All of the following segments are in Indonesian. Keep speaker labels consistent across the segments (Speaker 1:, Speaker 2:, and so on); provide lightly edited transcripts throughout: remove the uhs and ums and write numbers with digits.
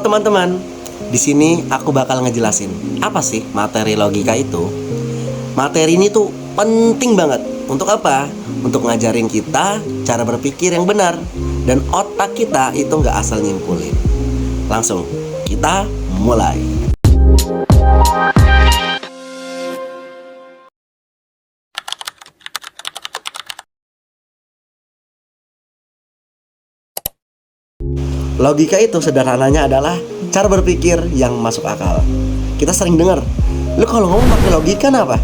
Speaker 1: teman-teman, di sini aku bakal ngejelasin apa sih materi logika itu. Materi ini tuh penting banget. Untuk apa? Untuk ngajarin kita cara berpikir yang benar. Dan otak kita itu nggak asal nyimpulin. Langsung, kita mulai. Logika itu sederhananya adalah cara berpikir yang masuk akal. Kita sering dengar, lu kalau ngomong pakai logika apa?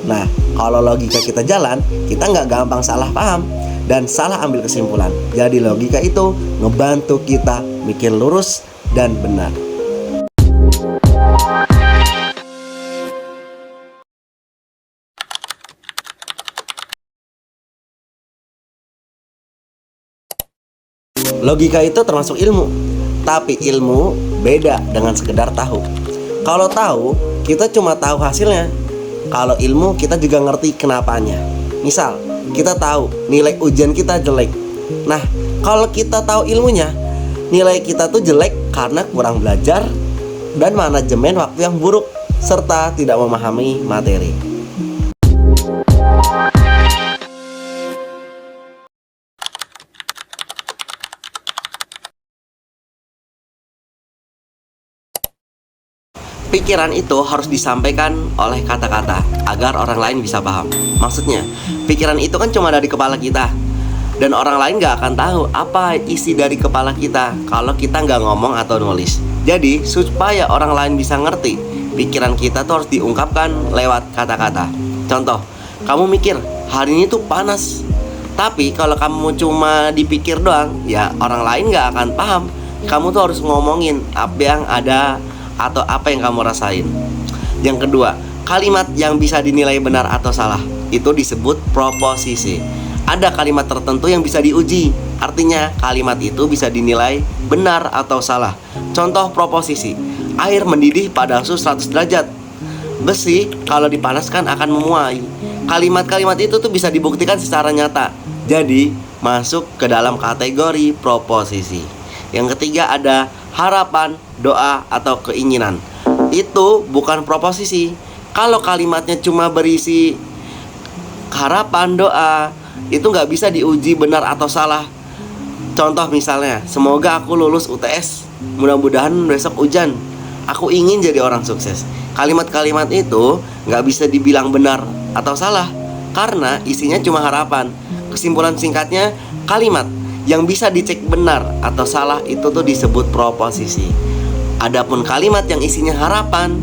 Speaker 1: Nah, kalau logika kita jalan, kita nggak gampang salah paham dan salah ambil kesimpulan. Jadi logika itu ngebantu kita mikir lurus dan benar. Logika itu termasuk ilmu, tapi ilmu beda dengan sekedar tahu. Kalau tahu, kita cuma tahu hasilnya. Kalau ilmu, kita juga ngerti kenapanya. Misal, kita tahu nilai ujian kita jelek. Nah, kalau kita tahu ilmunya, nilai kita tuh jelek karena kurang belajar dan manajemen waktu yang buruk, serta tidak memahami materi. Pikiran itu harus disampaikan oleh kata-kata agar orang lain bisa paham. Maksudnya, pikiran itu kan cuma dari kepala kita, dan orang lain gak akan tahu apa isi dari kepala kita kalau kita gak ngomong atau nulis. Jadi, supaya orang lain bisa ngerti, pikiran kita tuh harus diungkapkan lewat kata-kata. Contoh, kamu mikir, hari ini tuh panas. Tapi kalau kamu cuma dipikir doang, ya orang lain gak akan paham. Kamu tuh harus ngomongin apa yang ada atau apa yang kamu rasain. Yang kedua, kalimat yang bisa dinilai benar atau salah itu disebut proposisi. Ada kalimat tertentu yang bisa diuji, artinya kalimat itu bisa dinilai benar atau salah. Contoh proposisi, air mendidih pada suhu 100 derajat. Besi kalau dipanaskan akan memuai. Kalimat-kalimat itu tuh bisa dibuktikan secara nyata, jadi masuk ke dalam kategori proposisi. Yang ketiga ada harapan, doa, atau keinginan. Itu bukan proposisi. Kalau kalimatnya cuma berisi harapan, doa, itu nggak bisa diuji benar atau salah. Contoh misalnya, semoga aku lulus UTS, mudah-mudahan besok hujan, aku ingin jadi orang sukses. Kalimat-kalimat itu nggak bisa dibilang benar atau salah karena isinya cuma harapan. Kesimpulan singkatnya, kalimat yang bisa dicek benar atau salah itu tuh disebut proposisi. Adapun kalimat yang isinya harapan,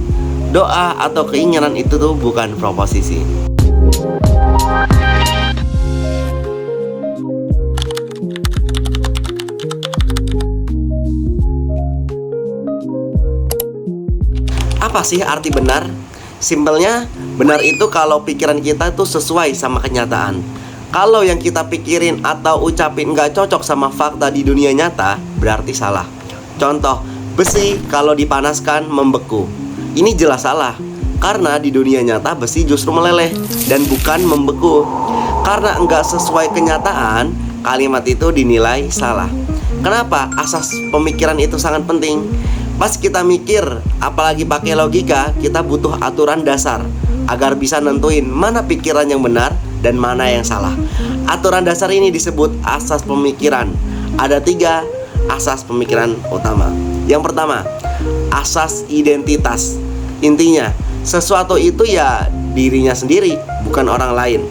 Speaker 1: doa, atau keinginan itu tuh bukan proposisi. Apa sih arti benar? Simpelnya, benar itu kalau pikiran kita tuh sesuai sama kenyataan. Kalau yang kita pikirin atau ucapin nggak cocok sama fakta di dunia nyata, berarti salah. Contoh, besi kalau dipanaskan membeku. Ini jelas salah, karena di dunia nyata besi justru meleleh dan bukan membeku. Karena nggak sesuai kenyataan, kalimat itu dinilai salah. Kenapa? Asas pemikiran itu sangat penting. Pas kita mikir, apalagi pakai logika, kita butuh aturan dasar agar bisa nentuin mana pikiran yang benar dan mana yang salah. Aturan dasar ini disebut asas pemikiran. Ada 3 asas pemikiran utama. Yang pertama, asas identitas. Intinya, sesuatu itu ya dirinya sendiri, bukan orang lain.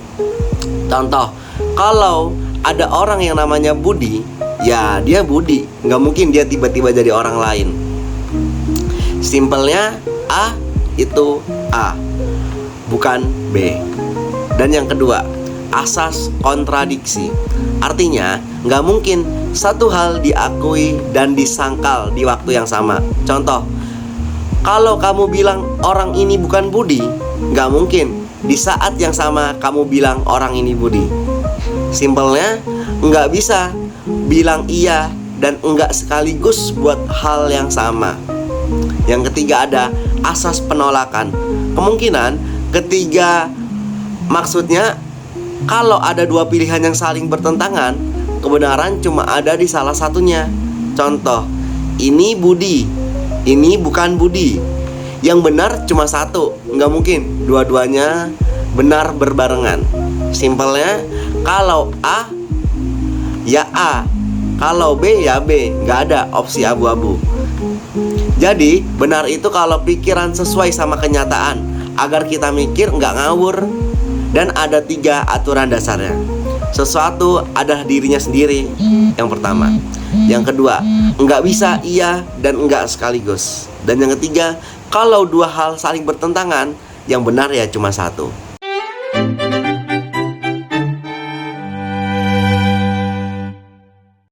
Speaker 1: Contoh, kalau ada orang yang namanya Budi, ya dia Budi, nggak mungkin dia tiba-tiba jadi orang lain. Simpelnya, A itu A, bukan B. Dan yang kedua, asas kontradiksi. Artinya, nggak mungkin satu hal diakui dan disangkal di waktu yang sama. Contoh, kalau kamu bilang orang ini bukan Budi, nggak mungkin di saat yang sama kamu bilang orang ini Budi. Simpelnya, nggak bisa bilang iya dan enggak sekaligus buat hal yang sama. Yang ketiga ada asas penolakan. Kemungkinan ketiga maksudnya kalau ada 2 pilihan yang saling bertentangan, kebenaran cuma ada di salah satunya. Contoh, ini Budi, ini bukan Budi. Yang benar cuma satu, nggak mungkin dua-duanya benar berbarengan. Simpelnya, kalau A, ya A, kalau B, ya B. Nggak ada opsi abu-abu. Jadi, benar itu kalau pikiran sesuai sama kenyataan, agar kita mikir nggak ngawur. Dan ada 3 aturan dasarnya. Sesuatu adalah dirinya sendiri, yang pertama. Yang kedua, nggak bisa iya dan nggak sekaligus. Dan yang ketiga, kalau 2 hal saling bertentangan, yang benar ya cuma satu.